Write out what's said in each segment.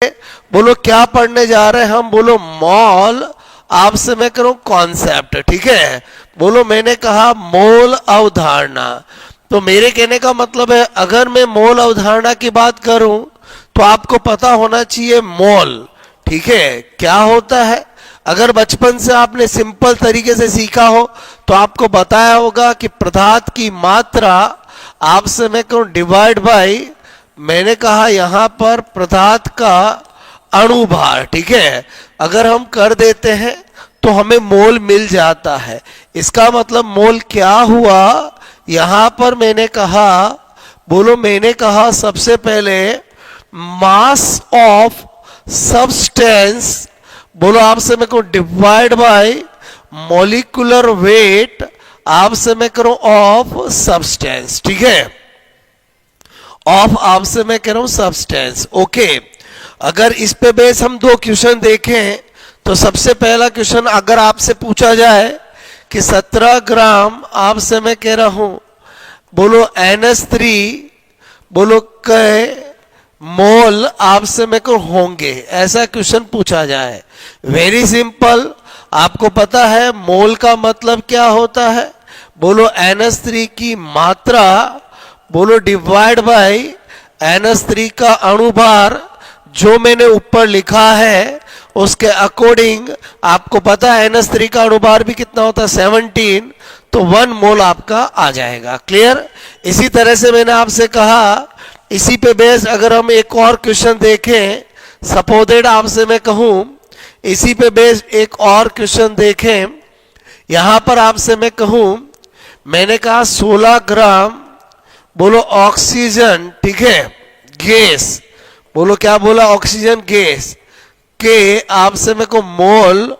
बोलो क्या पढ़ने जा रहे हैं हम? बोलो मॉल, आपसे मैं करूं कॉन्सेप्ट, ठीक है। बोलो मैंने कहा मोल अवधारणा, तो मेरे कहने का मतलब है अगर मैं मोल अवधारणा की बात करूं तो आपको पता होना चाहिए मोल, ठीक है, क्या होता है। अगर बचपन से आपने सिंपल तरीके से सीखा हो तो आपको बताया होगा कि पदार्थ की मात्रा आपसे मैं कहूं डिवाइड बाय, मैंने कहा यहां पर पदार्थ का अणुभार, ठीक है। अगर हम कर देते हैं तो हमें मोल मिल जाता है। इसका मतलब मोल क्या हुआ, यहां पर मैंने कहा, बोलो मैंने कहा सबसे पहले मास ऑफ सब्सटेंस, बोलो आपसे मैं कहूं डिवाइड बाय मॉलिक्यूलर वेट, आपसे मैं करूं ऑफ सब्सटेंस, ठीक है। ऑफ आपसे मैं कह रहा हूं सब्सटेंस, ओके। अगर इस पे बेस हम दो क्वेश्चन देखें तो सबसे पहला क्वेश्चन अगर आपसे पूछा जाए कि 17 ग्राम आपसे मैं कह रहा हूं, बोलो NH3, बोलो क मोल आपसे मैं को होंगे, ऐसा क्वेश्चन पूछा जाए। वेरी सिंपल, आपको पता है मोल का मतलब क्या होता है, बोलो NH3 की मात्रा, बोलो डिवाइड बाय NH3 का अणुभार, जो मैंने ऊपर लिखा है उसके अकॉर्डिंग आपको पता है NH3 का अणुभार भी कितना होता है 17, तो 1 मोल आपका आ जाएगा। क्लियर। इसी तरह से मैंने आपसे कहा, इसी पे बेस अगर हम एक और क्वेश्चन देखें, सपोजेड आपसे मैं कहूं, इसी पे बेस एक और क्वेश्चन देखें, यहां पर आपसे मैं कहूं, मैंने कहा 16 ग्राम, बोलो ऑक्सीजन, ठीक है, गैस, बोलो क्या बोला, ऑक्सीजन गैस के आपसे मेरे को मोल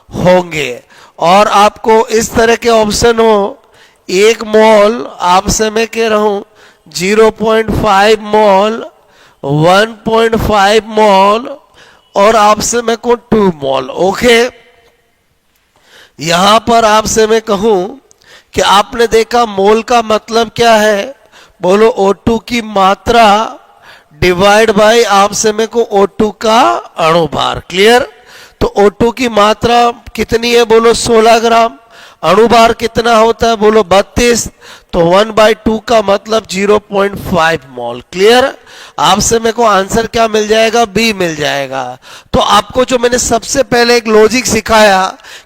होंगे। और आपको इस तरह के ऑप्शन हो, 1 मोल आपसे मैं कह रहा हूं 0.5 मोल, 1.5 मोल और आपसे मैं कहूं 2 मोल, ओके। यहां पर आपसे मैं कहूं कि आपने देखा मोल का मतलब क्या है, बोलो O2 की मात्रा डिवाइड बाय आपसे मेरे को O2 का अणुभार। क्लियर। तो O2 की मात्रा कितनी है, बोलो 16 ग्राम, अणुभार कितना होता है, बोलो 32, तो 1/2 का मतलब 0.5 मोल। क्लियर। आपसे मेरे को आंसर क्या मिल जाएगा, बी मिल जाएगा। तो आपको जो मैंने सबसे पहले एक लॉजिक सिखाया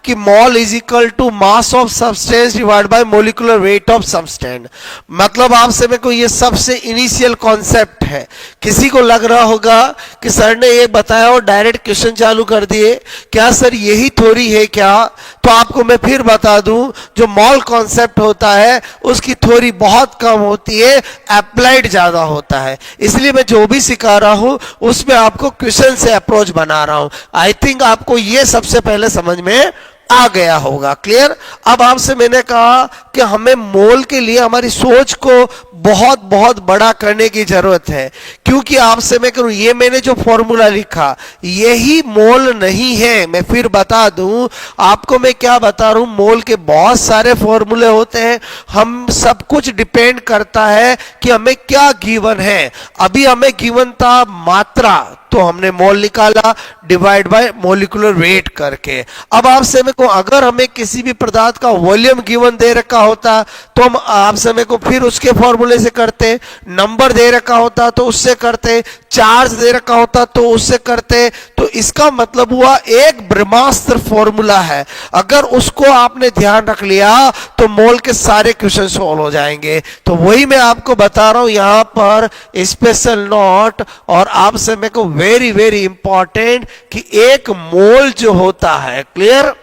कि mole is equal to mass of substance divide by molecular weight of substance, मतलब आपसे मेरे को ये सबसे इनिशियल कॉन्सेप्ट है। किसी को लग रहा होगा कि सर ने ये बताया और डायरेक्ट क्वेश्चन चालू कर दिए, क्या सर यही थ्योरी है क्या? तो आपको मैं फिर बता दूं, जो मोल कॉन्सेप्ट होता है उसकी थ्योरी बहुत कम होती है, अप्लाइड ज्यादा होता है। इसलिए मैं जो भी सिखा रहा हूं उसमें आपको क्वेश्चन से अप्रोच बना रहा हूं। आई थिंक आपको ये सबसे पहले समझ में आ गया होगा। क्लियर। अब आपसे मैंने कहा कि हमें मोल के लिए हमारी सोच को बहुत बहुत बड़ा करने की जरूरत है, क्योंकि आपसे मैं करूं, ये मैंने जो फॉर्मूला लिखा यही मोल नहीं है। मैं फिर बता दूं आपको, मैं क्या बता रहा हूं, मोल के बहुत सारे फॉर्मूले होते हैं, हम सब कुछ डिपेंड करता है कि हमें क्या गिवन है। अभी हमें गिवन था मात्रा, तो हमने मोल निकाला डिवाइड बाय मॉलिक्यूलर वेट करके। अब आपसे मेरे को अगर हमें किसी भी पदार्थ का वॉल्यूम गिवन दे रखा होता तो हम आपसे मेरे को फिर उसके फॉर्मूले से करते, नंबर दे रखा होता तो उससे करते, चार्ज दे रखा होता तो उससे करते। तो इसका मतलब हुआ एक ब्रह्मास्त्र फॉर्मूला है, अगर उसको आपने ध्यान रख लिया तो मोल के सारे क्वेश्चन सॉल्व हो जाएंगे। तो वही मैं आपको बता रहा हूं यहां पर स्पेशल नोट, और आपसे मेरे को वेरी वेरी इंपॉर्टेंट कि एक मोल जो होता है, क्लियर,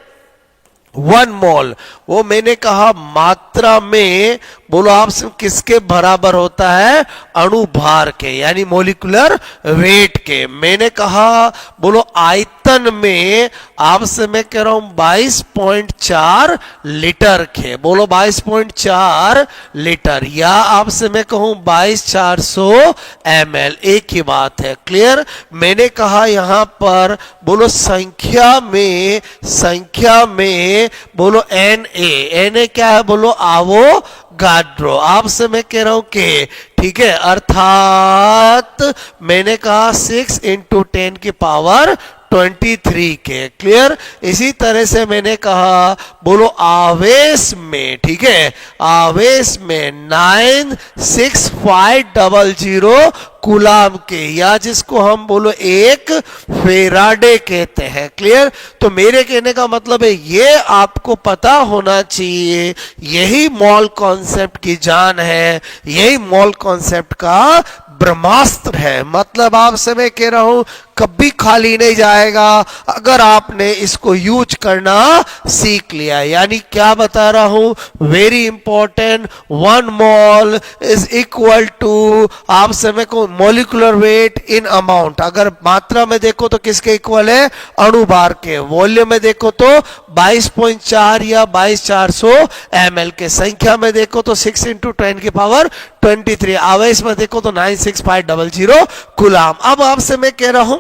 1 मोल, वो मैंने कहा मात्रा में, बोलो आपसे किसके बराबर होता है, अणुभार के, यानी मॉलिक्यूलर वेट के। मैंने कहा बोलो आयतन में आपसे मैं कह रहा हूं 22.4 लीटर के, बोलो 22.4 लीटर, या आपसे मैं कहूं 22,400 ml, एक ही बात है। क्लियर। मैंने कहा यहां पर बोलो संख्या में बोलो Na क्या है, बोलो आवो गाड्रो। आपसे मैं कह रहा हूं कि ठीक है, अर्थात मैंने कहा 6 इंटू 10 की पावर 23 के। क्लियर। इसी तरह से मैंने कहा बोलो आवेश में, ठीक है, आवेश में 96500 कूलाम के, या जिसको हम बोलो एक फेराडे कहते हैं। क्लियर। तो मेरे कहने का मतलब है ये आपको पता होना चाहिए, यही मॉल कॉन्सेप्ट की जान है, यही मॉल कॉन्सेप्ट का ब्रह्मास्त्र है। मतलब आपसे मैं कह रहा हूं कभी खाली नहीं जाएगा अगर आपने इसको यूज करना सीख लिया। यानी क्या बता रहा हूं, very important, 1 mole is equal to आपसे मैं को मोलिकुलर वेट इन अमाउंट। अगर मात्रा में देखो तो किसके इक्वल है, अणुभार के। वॉल्यूम में देखो तो 22.4 या 22400 ml के। संख्या में देखो तो 6 इंटू 10 की पावर 23। आवेश में देखो तो 96500 कूलाम। अब आपसे मैं कह रहा हूं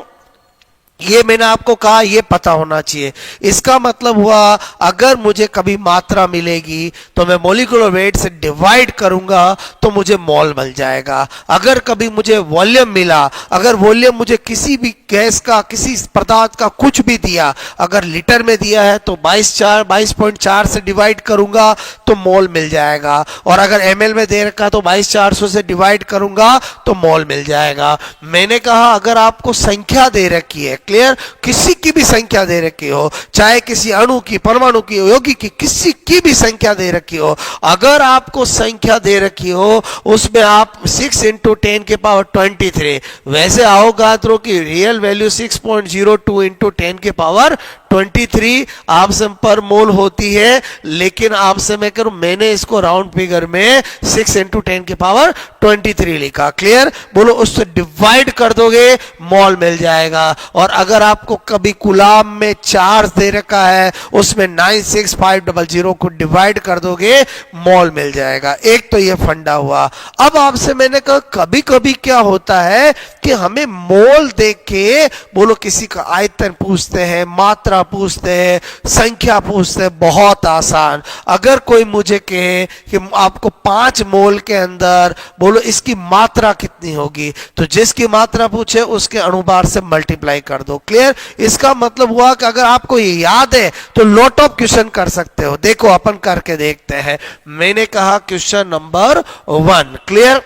ये मैंने आपको कहा ये पता होना चाहिए। इसका मतलब हुआ अगर मुझे कभी मात्रा मिलेगी तो मैं मोलिकुलर वेट से डिवाइड करूंगा तो मुझे मोल मिल जाएगा। अगर कभी मुझे वॉल्यूम मिला, अगर वॉल्यूम मुझे किसी भी गैस का, किसी पदार्थ का कुछ भी दिया, अगर लीटर में दिया है तो 22.4 से डिवाइड करूंगा तो मोल मिल जाएगा। और अगर ml में दे रखा तो 22400 से डिवाइड करूंगा तो मोल मिल जाएगा। मैंने कहा अगर आपको संख्या दे रखी है, क्लियर, किसी की भी संख्या दे रखी हो, चाहे किसी अणु की, परमाणु की, यौगिक की, किसी की भी संख्या दे रखी हो, अगर आपको संख्या दे रखी हो उसमें आप 6 इंटू 10 के पावर 23, वैसे अवोगाद्रो की रियल वैल्यू 6.02 इंटू 10 के पावर 23 आपसे पर मोल होती है। लेकिन आपसे मैं करूं मैंने इसको राउंड फिगर में 6 इंटू 10 की पावर 23 लिखा। क्लियर। बोलो उससे डिवाइड कर दोगे मोल मिल जाएगा। और अगर आपको कभी कूलाम में चार्ज दे रखा है उसमें 96500 को डिवाइड कर दोगे मोल मिल जाएगा। एक तो ये फंडा हुआ। अब आपसे मैंने कहा कभी कभी क्या होता है कि हमें मोल देख के बोलो किसी का आयतन पूछते हैं, मात्रा पूछते हैं, संख्या पूछते हैं। बहुत आसान। अगर कोई मुझे कहे कि आपको 5 मोल के अंदर बोलो इसकी मात्रा कितनी होगी, तो जिसकी मात्रा पूछे उसके अणुभार से मल्टीप्लाई कर दो। क्लियर। इसका मतलब हुआ कि अगर आपको ये याद है तो लॉट ऑफ क्वेश्चन कर सकते हो। देखो अपन करके देखते हैं। मैंने कहा क्वेश्चन नंबर 1। क्लियर।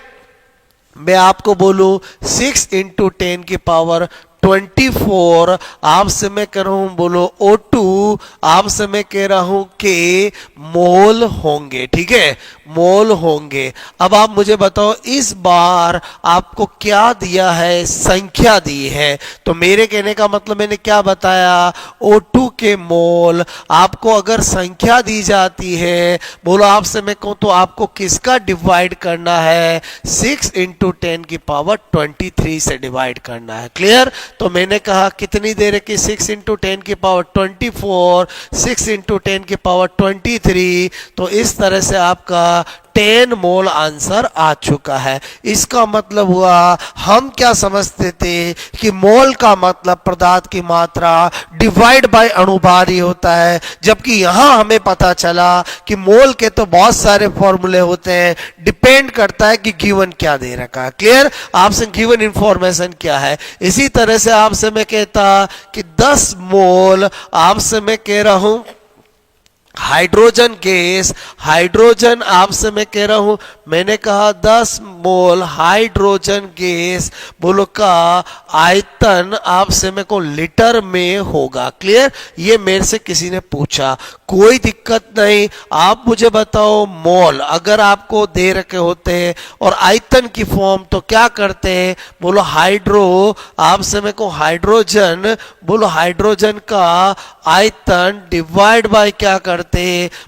मैं आपको बोलूं 6 इंटू 10 की पावर 24 आपसे मैं कह रहा हूं बोलो O2 आपसे मैं कह रहा हूं कि मोल होंगे। ठीक है, मोल होंगे। अब आप मुझे बताओ इस बार आपको क्या दिया है, संख्या दी है। तो मेरे कहने का मतलब मैंने क्या बताया, O2 के मोल। आपको अगर संख्या दी जाती है बोलो आपसे मैं कहूं तो आपको किसका डिवाइड करना है, 6 इंटू 10 की पावर 23 से डिवाइड करना है। क्लियर। तो मैंने कहा कितनी देर है कि 6 इंटू 10 की पावर 24, 6 इंटू 10 की पावर 23। तो इस तरह से आपका 10 मोल आंसर आ चुका है। इसका मतलब हुआ हम क्या समझते थे कि मोल का मतलब पदार्थ की मात्रा डिवाइड बाय अणुभार ही होता है, जबकि यहां हमें पता चला कि मोल के तो बहुत सारे फॉर्मूले होते हैं, डिपेंड करता है कि गिवन क्या दे रखा है। क्लियर। आपसे गिवन इंफॉर्मेशन क्या है। इसी तरह से आपसे मैं कहता कि 10 मोल आपसे मैं कह रहा हूं हाइड्रोजन गैस, हाइड्रोजन आपसे मैं कह रहा हूं, मैंने कहा 10 मोल हाइड्रोजन गैस बोलो का आयतन आपसे मेरे को लीटर में होगा। क्लियर। ये मेरे से किसी ने पूछा, कोई दिक्कत नहीं। आप मुझे बताओ मोल अगर आपको दे रखे होते हैं और आयतन की फॉर्म तो क्या करते हैं बोलो हाइड्रो आपसे मेरे को हाइड्रोजन बोलो हाइड्रोजन का आयतन डिवाइड बाय क्या करते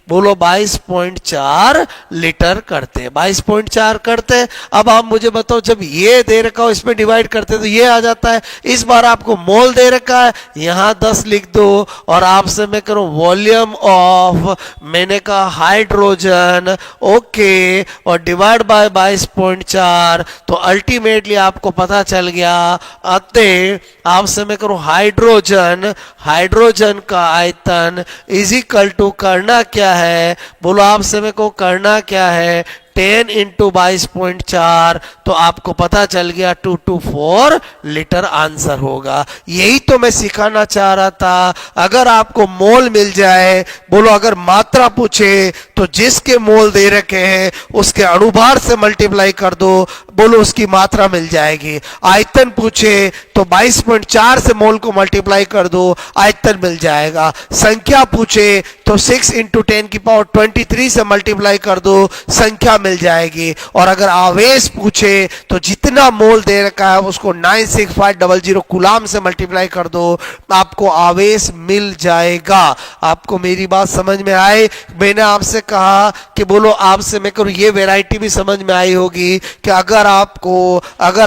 बोलो 22.4 लीटर करते हैं, 22.4 करते हैं। अब आप मुझे बताओ जब ये दे रखा हो इसमें डिवाइड करते तो ये आ जाता है। इस बार आपको मोल दे रखा है, यहां 10 लिख दो और आपसे मैं करूं वॉल्यूम ऑफ मैंने कहा हाइड्रोजन, ओके, और डिवाइड बाय 22.4। तो अल्टीमेटली आपको पता चल गया। अतः आपसे मैं करूं हाइड्रोजन, हाइड्रोजन का आयतन इज इक्वल टू करना क्या है, बोलो आपसे मेरे को करना क्या है, 10 इंटू 22.4, तो आपको पता चल गया 224 लीटर आंसर होगा। यही तो मैं सिखाना चाह रहा था। अगर आपको मोल मिल जाए, बोलो अगर मात्रा पूछे तो जिसके मोल दे रखे हैं उसके अणुभार से मल्टीप्लाई कर दो, बोलो उसकी मात्रा मिल जाएगी। आयतन पूछे तो 22.4 से मोल को मल्टीप्लाई कर दो, आयतन मिल जाएगा। संख्या पूछे तो 6 इंटू 10 की पावर 23 से मल्टीप्लाई कर दो, संख्या मिल जाएगी। और अगर आवेश पूछे तो जितना मोल दे रखा है उसको 96500 कूलाम से मल्टीप्लाई कर दो, आपको आवेश मिल जाएगा। आपको मेरी बात समझ में आए? मैंने आपसे कहा कि बोलो आपसे मैं करूं, ये वैरायटी भी समझ में आई होगी कि अगर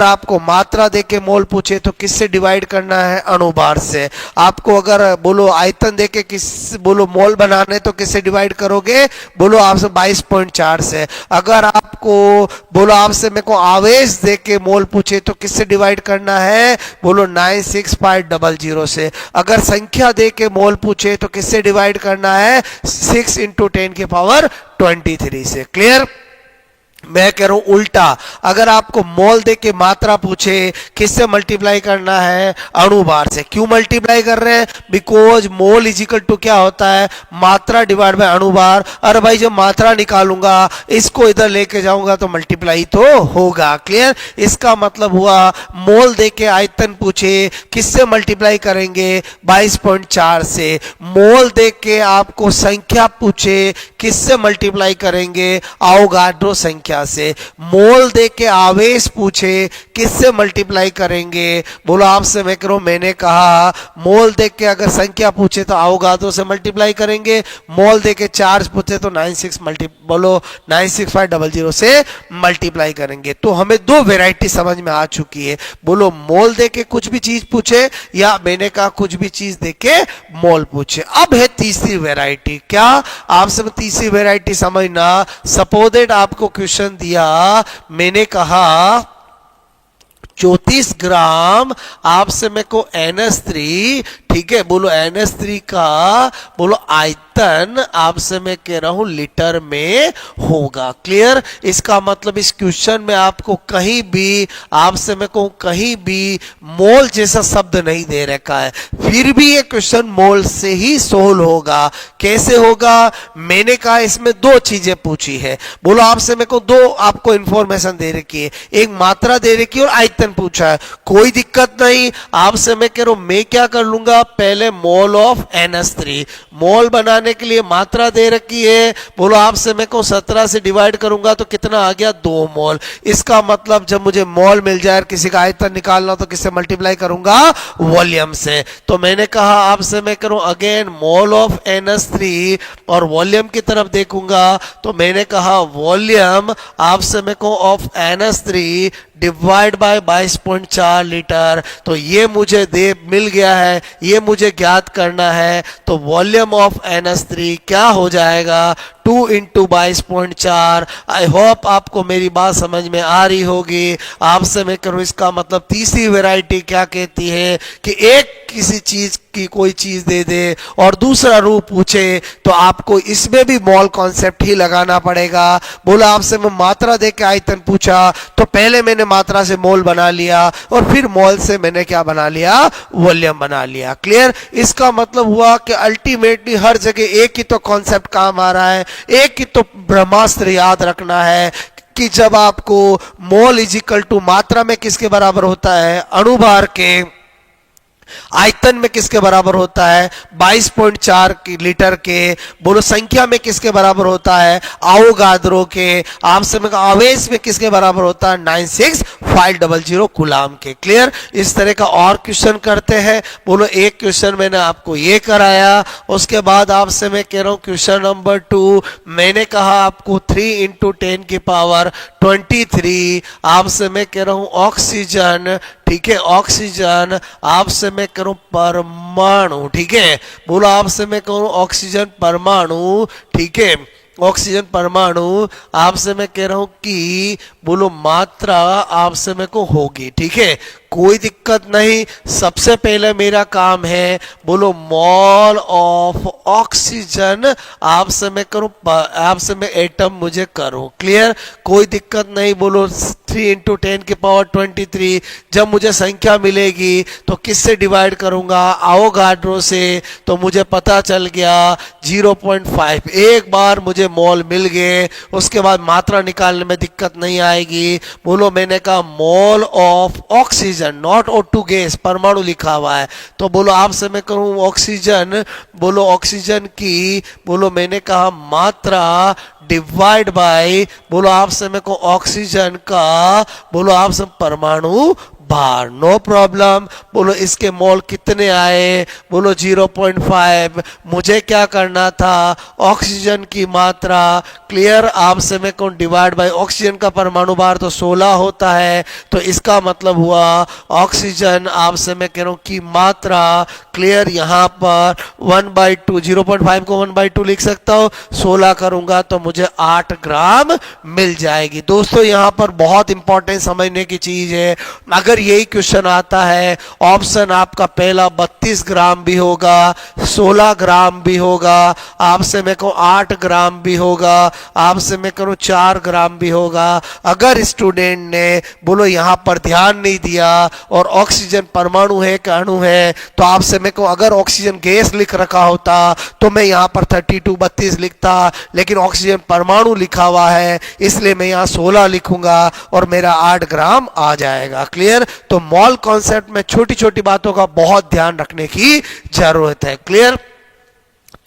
आपको मात्रा देके मोल पूछे तो किससे डिवाइड करना है, अणुभार से। आपको अगर बोलो आयतन देके बोलो मोल बनाने तो किससे डिवाइड करोगे, बोलो आपसे 22.4 से। अगर आपको बोलो आपसे मेरे को आवेश देके मोल पूछे तो किससे डिवाइड करना है, बोलो 96500 से। अगर संख्या देके मोल पूछे तो किससे डिवाइड करना है, 6 इंटू 10 की पावर 23 से। क्लियर? मैं कह रहा हूं उल्टा, अगर आपको मोल दे के मात्रा पूछे किससे मल्टीप्लाई करना है, अणुभार से। क्यों मल्टीप्लाई कर रहे हैं, because mole is equal to क्या होता है, मात्रा डिवाइड बाय अणुभार। अरे भाई जब मात्रा निकालूंगा इसको इधर लेके जाऊंगा तो मल्टीप्लाई तो होगा। क्लियर? इसका मतलब हुआ मोल दे के आयतन पूछे किससे मल्टीप्लाई करेंगे, 22.4 से। मोल दे के आपको संख्या पूछे किससे मल्टीप्लाई करेंगे, अवोगाड्रो संख्या से। मोल दे के आवेश पूछे किससे मल्टीप्लाई करेंगे, बोलो आपसे मैं करूं, मैंने कहा मोल दे के अगर संख्या पूछे तो अवोगाड्रो से मल्टीप्लाई करेंगे, मोल दे के चार्ज पूछे तो 96500 से मल्टीप्लाई करेंगे। तो हमें दो वैरायटी समझ में आ चुकी है। बोलो मोल दे के कुछ भी चीज पूछे, या मैंने कहा कुछ भी चीज दे के मोल पूछे। अब है तीसरी वैरायटी। क्या आपसे तीसरी वैरायटी समझना, सपोज दैट आपको क्वेश्चन दिया, मैंने कहा 34 ग्राम आपसे मेरे को NH3, ठीक है, बोलो NH3 का बोलो आयतन आपसे मैं कह रहा हूं लीटर में होगा। क्लियर? इसका मतलब इस क्वेश्चन में आपको कहीं भी आपसे मैं कहूं कहीं भी मोल जैसा शब्द नहीं दे रखा है, फिर भी ये क्वेश्चन मोल से ही सोल्व होगा। कैसे होगा? मैंने कहा इसमें दो चीजें पूछी है, बोलो आपसे मेरे को दो आपको इंफॉर्मेशन दे रखी है, एक मात्रा दे रखी है और आयतन पूछा है। कोई दिक्कत नहीं, आपसे मैं कह रहा हूं मैं क्या कर लूंगा, पहले मोल ऑफ NH3, मोल बनाने के लिए मात्रा दे रखी है, बोलो आपसे मैं को 17 से डिवाइड करूंगा तो कितना आ गया, 2 मोल। इसका मतलब जब मुझे मोल मिल जाए, किसी का आयतन निकालना तो किससे मल्टीप्लाई करूंगा, वॉल्यूम से। तो मैंने कहा आपसे मैं करूं अगेन मोल ऑफ NH3 और वॉल्यूम की तरफ देखूंगा, तो मैंने कहा वॉल्यूम आपसे मैं को of NH3 divide by 22.4 litre. तो ये मुझे दे मिल गया है, ये मुझे ज्ञात करना है। तो वॉल्यूम ऑफ NH3 क्या हो जाएगा, 2 इंटू 22.4। आई होप आपको मेरी बात समझ में आ रही होगी। आपसे मैं करूं इसका मतलब तीसरी वैरायटी क्या कहती है कि एक किसी चीज की कोई चीज दे दे और दूसरा रूप पूछे तो आपको इसमें भी मोल कॉन्सेप्ट ही लगाना पड़ेगा। बोला आपसे मैं मात्रा दे के आयतन पूछा तो पहले मैंने मात्रा से मोल बना लिया और फिर मोल से मैंने क्या बना लिया, वॉल्यूम बना लिया। क्लियर? इसका मतलब हुआ कि अल्टीमेटली हर जगह एक ही तो कॉन्सेप्ट काम आ रहा है, एक ही तो ब्रह्मास्त्र याद रखना है कि जब आपको मोल इज इक्वल टू मात्रा में किसके बराबर होता है, अणुभार के, आयतन में किसके बराबर होता है, 22.4 लीटर के, बोलो संख्या में किसके बराबर होता है, अवोगाद्रो के, आपसे में आवेश में किसके बराबर होता है, 96500 कूलाम के। क्लियर? इस तरह का और क्वेश्चन करते हैं। बोलो एक क्वेश्चन मैंने आपको ये कराया, उसके बाद आपसे मैं कह रहा हूं क्वेश्चन नंबर 2, मैंने कहा आपको 3 इंटू 10 की पावर 23, आपसे मैं कह रहा हूं ऑक्सीजन, ठीक है, ऑक्सीजन आपसे मैं करूं परमाणु, ठीक है, बोलो आपसे मैं कहूं ऑक्सीजन परमाणु, ठीक है, ऑक्सीजन परमाणु आपसे मैं कह रहा हूं कि बोलो मात्रा आपसे मैं को होगी, ठीक है, कोई दिक्कत नहीं। सबसे पहले मेरा काम है बोलो मोल ऑफ ऑक्सीजन आपसे मैं करूं, आपसे मैं एटम मुझे करूं। क्लियर, कोई दिक्कत नहीं। बोलो 3 इंटू 10 की पावर 23। जब मुझे संख्या मिलेगी तो किससे डिवाइड करूंगा, आवोगाड्रो से, तो मुझे पता चल गया 0.5। एक बार मुझे मोल मिल गए, उसके बाद मात्रा निकालने में दिक्कत नहीं आएगी। बोलो मैंने कहा mole of oxygen, not O2 gas, परमाणु लिखा हुआ है, तो बोलो आपसे मैं कहूँ ऑक्सीजन, बोलो ऑक्सीजन की, बोलो मैंने कहा मात्रा डिवाइड बाय, बोलो आपसे मेरे को ऑक्सीजन का, बोलो आपसे परमाणु भार। No problem. बोलो इसके मोल कितने आए, बोलो 0.5। मुझे क्या करना था, ऑक्सीजन की मात्रा, क्लियर, आपसे मैं कौन डिवाइड बाय ऑक्सीजन का परमाणु भार तो 16 होता है, तो इसका मतलब हुआ ऑक्सीजन आपसे मैं कह रहा हूं की मात्रा, क्लियर, यहां पर 1/2, 0.5 को 1/2 लिख सकता हूं, 16 करूंगा तो मुझे 8 ग्राम मिल जाएगी। दोस्तों यहां पर बहुत इंपॉर्टेंट समझने की चीज है, अगर यही क्वेश्चन आता है, ऑप्शन आपका पहला 32 ग्राम भी होगा, 16 ग्राम भी होगा, आपसे मैं कहूं 8 ग्राम भी होगा, आपसे मैं कहूं 4 ग्राम भी होगा। अगर स्टूडेंट ने बोलो यहां पर ध्यान नहीं दिया और ऑक्सीजन परमाणु है कि अणु है, तो आपसे मैं कहूं अगर ऑक्सीजन गैस लिख रखा होता तो मैं यहां पर 32 लिखता, लेकिन ऑक्सीजन परमाणु लिखा हुआ है इसलिए मैं यहां 16 लिखूंगा और मेरा 8 ग्राम आ जाएगा। क्लियर, तो मॉल कॉन्सेप्ट में छोटी छोटी बातों का बहुत ध्यान रखने की जरूरत है। क्लियर,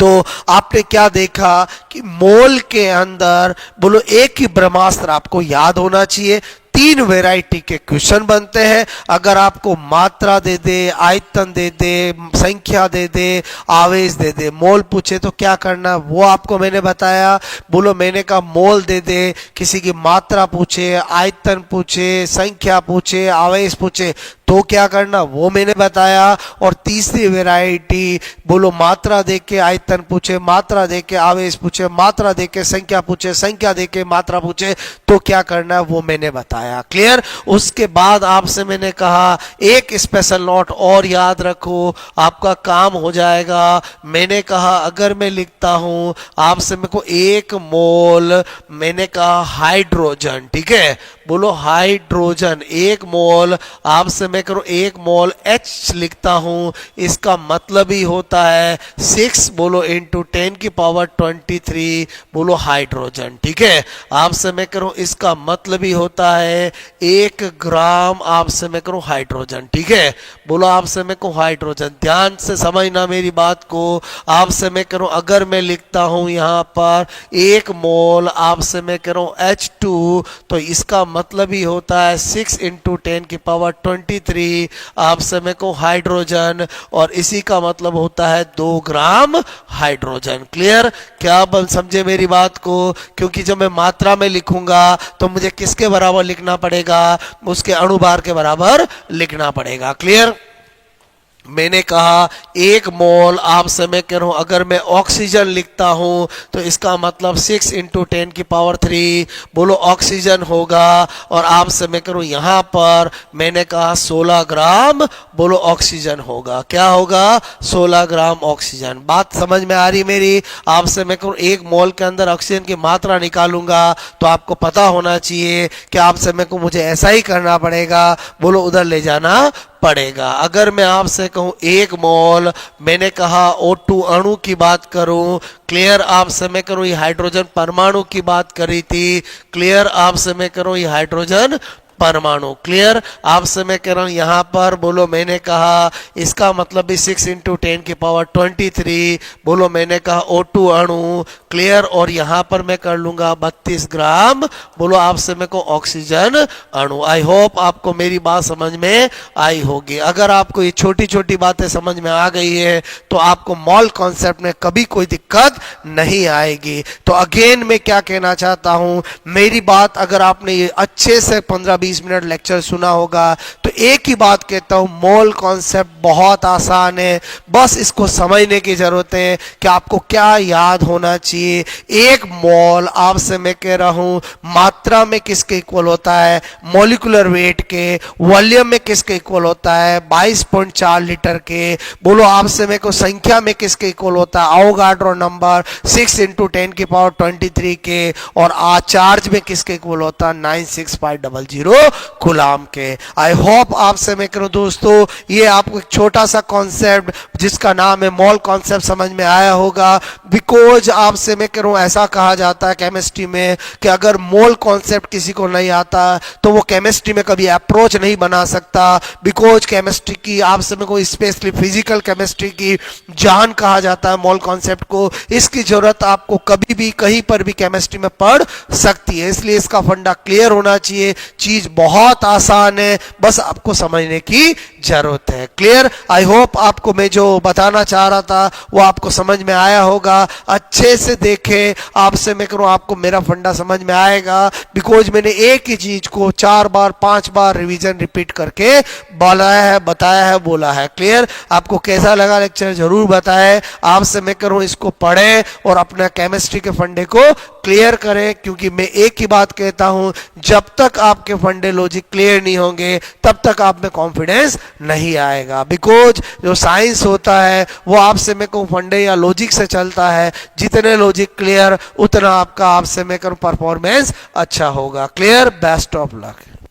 तो आपने क्या देखा कि मोल के अंदर बोलो एक ही ब्रह्मास्त्र आपको याद होना चाहिए। 3 वैरायटी के क्वेश्चन बनते हैं, अगर आपको मात्रा दे दे, आयतन दे दे, संख्या दे दे, आवेश दे दे, मोल पूछे तो क्या करना वो आपको मैंने बताया। बोलो मैंने कहा मोल दे दे, किसी की मात्रा पूछे, आयतन पूछे, संख्या पूछे, आवेश पूछे तो क्या करना वो मैंने बताया। और तीसरी वैरायटी बोलो मात्रा देके आयतन पूछे, मात्रा देके आवेश पूछे, मात्रा देके संख्या पूछे, संख्या देके मात्रा पूछे तो क्या करना वो मैंने बताया। क्लियर, उसके बाद आपसे मैंने कहा एक स्पेशल नोट और याद रखो, आपका काम हो जाएगा। मैंने कहा अगर मैं लिखता हूं आपसे मेरे को 1 मोल, मैंने कहा हाइड्रोजन, ठीक है, बोलो हाइड्रोजन 1 मोल, आपसे मैं करूं 1 मोल H लिखता हूं, इसका मतलब ही होता है 6 बोलो इंटू 10 की पावर 23 बोलो हाइड्रोजन। ठीक है, आपसे मैं करूं इसका मतलब ही होता है 1 ग्राम, आपसे मैं करूं हाइड्रोजन। ठीक है, बोलो आपसे मैं कहूं हाइड्रोजन, ध्यान से समझना मेरी बात को। आपसे मैं करूं अगर मैं लिखता हूं यहां पर 1 मोल, आपसे मैं करूं H2, तो इसका मतलब ही होता है 6 इंटू 10 की पावर 23 आपसे मैं कहूं हाइड्रोजन, और इसी का मतलब होता है 2 ग्राम हाइड्रोजन। क्लियर, क्या आप समझे मेरी बात को? क्योंकि जब मैं मात्रा में लिखूंगा तो मुझे किसके बराबर लिखना पड़ेगा, उसके अणुभार के बराबर लिखना पड़ेगा। क्लियर, मैंने कहा 1 मोल, आपसे मैं कह रहा हूं अगर मैं ऑक्सीजन लिखता हूं तो इसका मतलब 6 इंटू 10 की पावर 3 बोलो ऑक्सीजन होगा, और आपसे मैं करूं यहां पर मैंने कहा 16 ग्राम बोलो ऑक्सीजन होगा। क्या होगा? 16 ग्राम ऑक्सीजन। बात समझ में आ रही मेरी? आपसे मैं कहूं 1 मोल के अंदर ऑक्सीजन की मात्रा निकालूंगा तो आपको पता होना चाहिए कि आपसे मैं कहूं मुझे ऐसा ही करना पड़ेगा, बोलो उधर ले जाना पड़ेगा। अगर मैं आपसे कहूं 1 मोल, मैंने कहा O2 अणु की बात करूं, क्लियर, आपसे मैं करूं ये हाइड्रोजन परमाणु की बात करी थी, क्लियर, आपसे मैं करूं ये हाइड्रोजन परमाणु। क्लियर, आपसे मैं कह रहा हूं यहां पर बोलो मैंने कहा इसका मतलब भी 6 इंटू 10 की पावर 23 बोलो मैंने कहा O2 अणु। क्लियर, और यहां पर मैं कर लूंगा 32 ग्राम बोलो आपसे मैं को ऑक्सीजन अणु। आई होप आपको मेरी बात समझ में आई होगी। अगर आपको ये छोटी छोटी बातें समझ में आ गई है तो आपको मॉल कॉन्सेप्ट में कभी कोई दिक्कत नहीं आएगी। तो अगेन मैं क्या कहना चाहता हूं, मेरी बात अगर आपने ये अच्छे से 15-20 मिनट लेक्चर सुना होगा तो एक ही बात कहता हूं, मोल कॉन्सेप्ट बहुत आसान है, बस इसको समझने की जरूरत है कि आपको क्या याद होना चाहिए। एक मोल आपसे मैं कह रहा हूं मात्रा में किसके इक्वल होता है, मॉलिक्यूलर वेट के। वॉल्यूम में किसके इक्वल होता है, 22.4 लीटर के। बोलो आपसे मैं को संख्या में किसके इक्वल होता है, अवोगाड्रो नंबर 6 × 10⁻23 के। और चार्ज में किसके इक्वल होता है, 96500 कूलाम के। आई होप आपसे मैं करूं दोस्तों, ये आपको एक छोटा सा कॉन्सेप्ट जिसका नाम है मोल कॉन्सेप्ट समझ में आया होगा। बिकॉज आपसे मैं करूं, ऐसा कहा जाता है केमिस्ट्री में कि अगर मोल कॉन्सेप्ट किसी को नहीं आता तो वो केमिस्ट्री में कभी अप्रोच नहीं बना सकता। बिकॉज केमिस्ट्री की आपसे मैं को स्पेशली फिजिकल केमिस्ट्री की जान कहा जाता है मोल कॉन्सेप्ट को। इसकी जरूरत आपको कभी भी कहीं पर भी केमिस्ट्री में पड़ सकती है, इसलिए इसका फंडा क्लियर होना चाहिए। चीज बहुत आसान है, बस आपको समझने की जरूरत है। क्लियर? आई होप आपको मैं जो बताना चाह रहा था वो आपको समझ में आया होगा। अच्छे से देखें, आपसे मैं करूं आपको मेरा फंडा समझ में आएगा। बिकॉज मैंने एक ही चीज को 4 बार 5 बार रिवीजन रिपीट करके बोलाया है, बताया है, बोला है। क्लियर? आपको कैसा लगा लेक्चर जरूर बताएं। आपसे मैं करूं इसको पढ़ें और अपना केमिस्ट्री के फंडे को क्लियर करें, क्योंकि मैं एक ही बात कहता हूं, जब तक आपके फंडे लॉजिक क्लियर नहीं होंगे तब तक आप में कॉन्फिडेंस नहीं आएगा। बिकॉज जो साइंस होता है वो आपसे मैं कहूं फंडे या लॉजिक से चलता है। जितने लॉजिक क्लियर उतना आपका आपसे मैं कहूं परफॉर्मेंस अच्छा होगा। क्लियर? Best of luck.